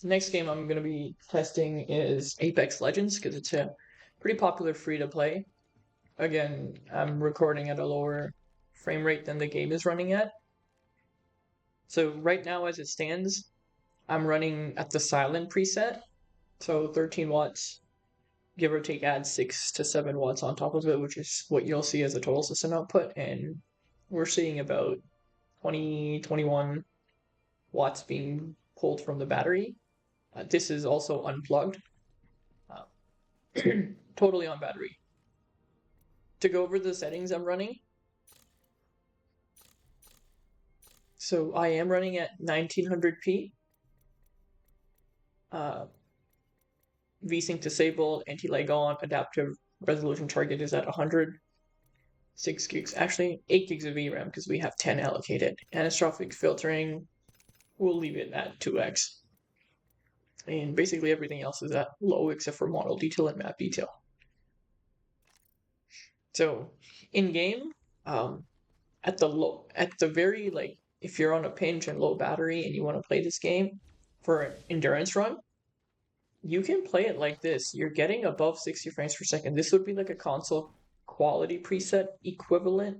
The next game I'm going to be testing is Apex Legends because it's a pretty popular free to play. Again, I'm recording at a lower frame rate than the game is running at. So right now as it stands, I'm running at the silent preset. So 13 watts, give or take add 6 to 7 watts on top of it, which is what you'll see as a total system output. And we're seeing about 20, 21 watts being pulled from the battery. This is also unplugged, uh, totally on battery. To go over the settings I'm running, so I am running at 1900p. VSync disabled, anti-lag on, adaptive resolution target is at 100. 6 gigs, actually 8 gigs of VRAM because we have 10 allocated. Anisotropic filtering, we'll leave it at 2x. And basically everything else is at low except for model detail and map detail. So in game, at the very if you're on a pinch and low battery and you want to play this game for an endurance run, you can play it like this. You're getting above 60 frames per second. This would be like a console quality preset equivalent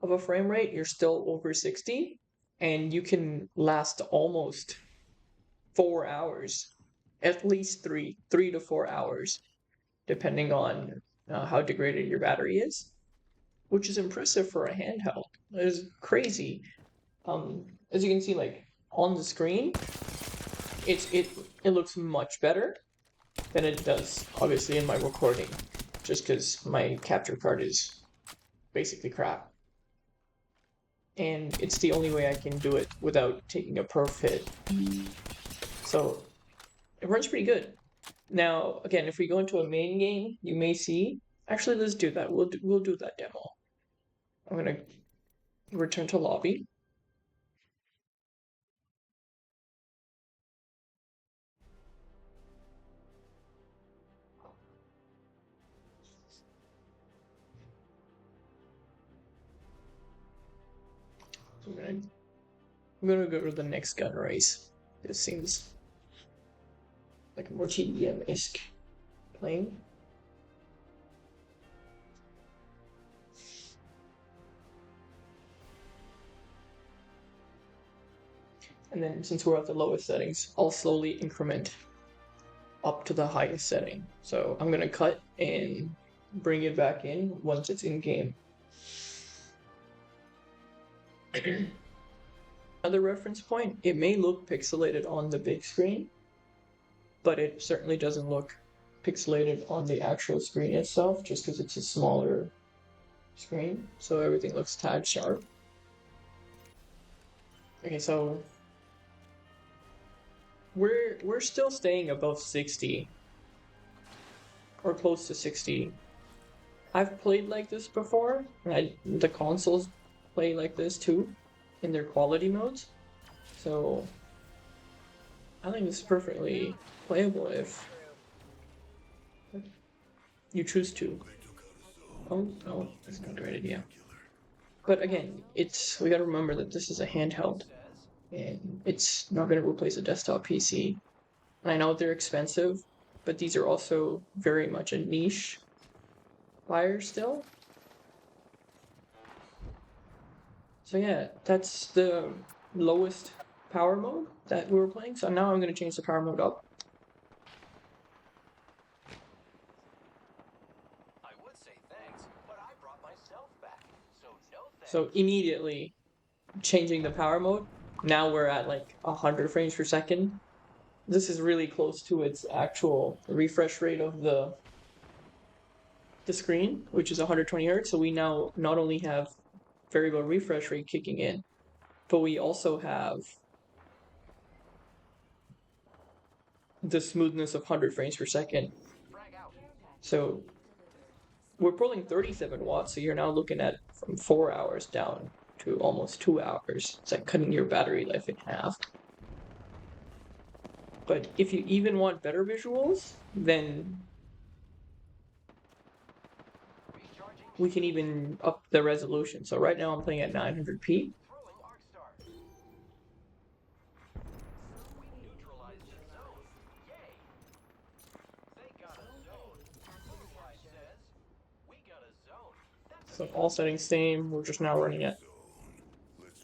of a frame rate. You're still over 60, and you can last almost 4 hours, at least three to 4 hours, depending on how degraded your battery is, which is impressive for a handheld. It is crazy. As you can see, like on the screen, it looks much better than it does, obviously, in my recording, just because my capture card is basically crap. And it's the only way I can do it without taking a perf hit. So it runs pretty good. Now, again, if we go into a main game, you may see. Actually, let's do that. We'll do that demo. I'm gonna return to lobby. So I'm gonna go to the next gun race. This seems like a more TDM-esque playing. And then since we're at the lowest settings, I'll slowly increment up to the highest setting. So I'm gonna cut and bring it back in once it's in game. Another reference point, it may look pixelated on the big screen, but it certainly doesn't look pixelated on the actual screen itself, just because it's a smaller screen, so everything looks tad sharp. Okay, so we're still staying above 60 or close to 60. I've played like this before, and the consoles play like this too in their quality modes. So I think this is perfectly playable if you choose to. Oh no, that's not a great idea. But again, we gotta remember that this is a handheld, and it's not gonna replace a desktop PC. And I know they're expensive, but these are also very much a niche buyer still. So yeah, that's the lowest power mode that we were playing. So now I'm going to change the power mode up. I would say thanks, but I brought myself back. So no thanks. So immediately changing the power mode. Now we're at like 100 frames per second. This is really close to its actual refresh rate of the screen, which is 120 hertz. So we now not only have variable refresh rate kicking in, but we also have the smoothness of 100 frames per second. So we're pulling 37 watts, so you're now looking at from 4 hours down to almost 2 hours. It's like cutting your battery life in half. But if you even want better visuals, then we can even up the resolution. So right now I'm playing at 900p. So all settings same, we're just now running it.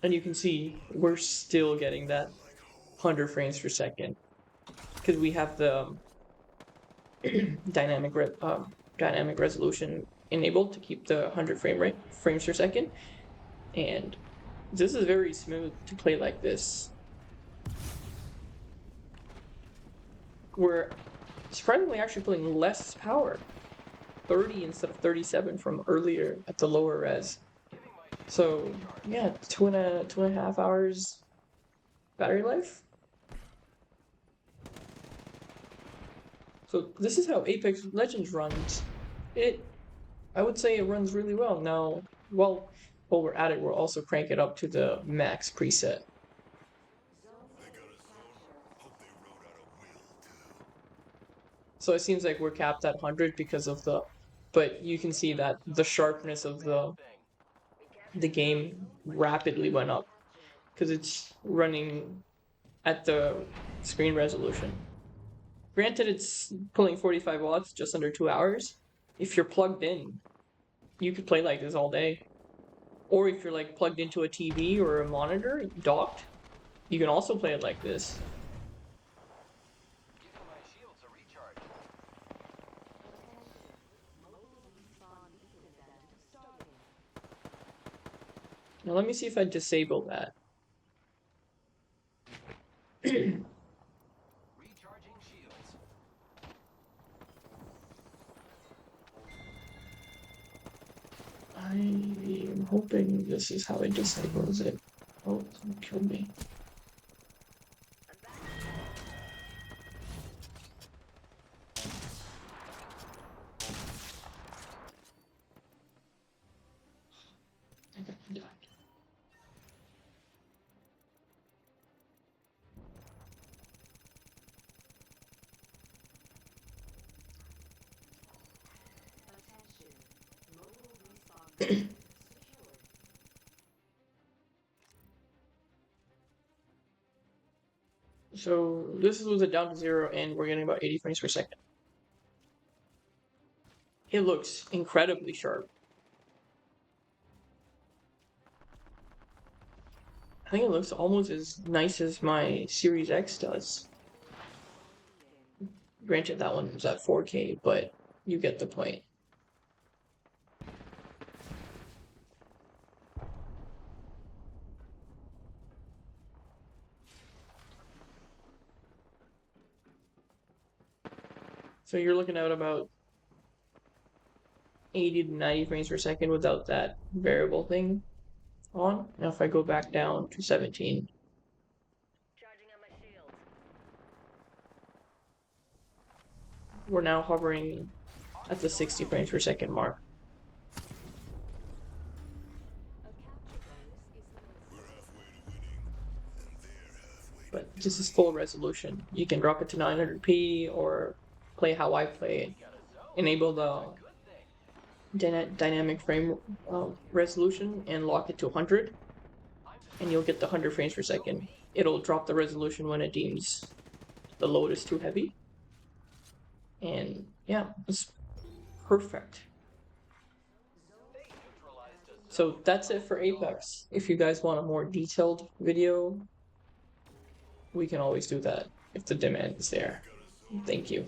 And you can see we're still getting that 100 frames per second because we have the dynamic resolution enabled to keep the 100 frames per second, and this is very smooth to play like this. We're surprisingly actually putting less power, 30 instead of 37 from earlier at the lower res. So yeah, two and a half hours battery life. So this is how Apex Legends runs. I would say it runs really well. Now, while we're at it, we'll also crank it up to the max preset. So it seems like we're capped at 100 because of but you can see that the sharpness of the game rapidly went up because it's running at the screen resolution. Granted, it's pulling 45 watts, just under 2 hours. If you're plugged in, you could play like this all day. Or if you're like plugged into a TV or a monitor, docked, you can also play it like this. Giving my shields a recharge. Now let me see if I disable that. Recharging shields. I'm hoping this is how it disables it. Oh, don't kill me. I think I died. So this was it down to 0 and we're getting about 80 frames per second. It looks incredibly sharp. I think it looks almost as nice as my Series X does. Granted, that one was at 4K, but you get the point. So you're looking at about 80 to 90 frames per second without that variable thing on. Now if I go back down to 17, we're now hovering at the 60 frames per second mark. But this is full resolution. You can drop it to 900p or play how I play. Enable the dynamic frame resolution and lock it to 100, and you'll get the 100 frames per second. It'll drop the resolution when it deems the load is too heavy. And yeah, it's perfect. So that's it for Apex. If you guys want a more detailed video, we can always do that if the demand is there. Thank you.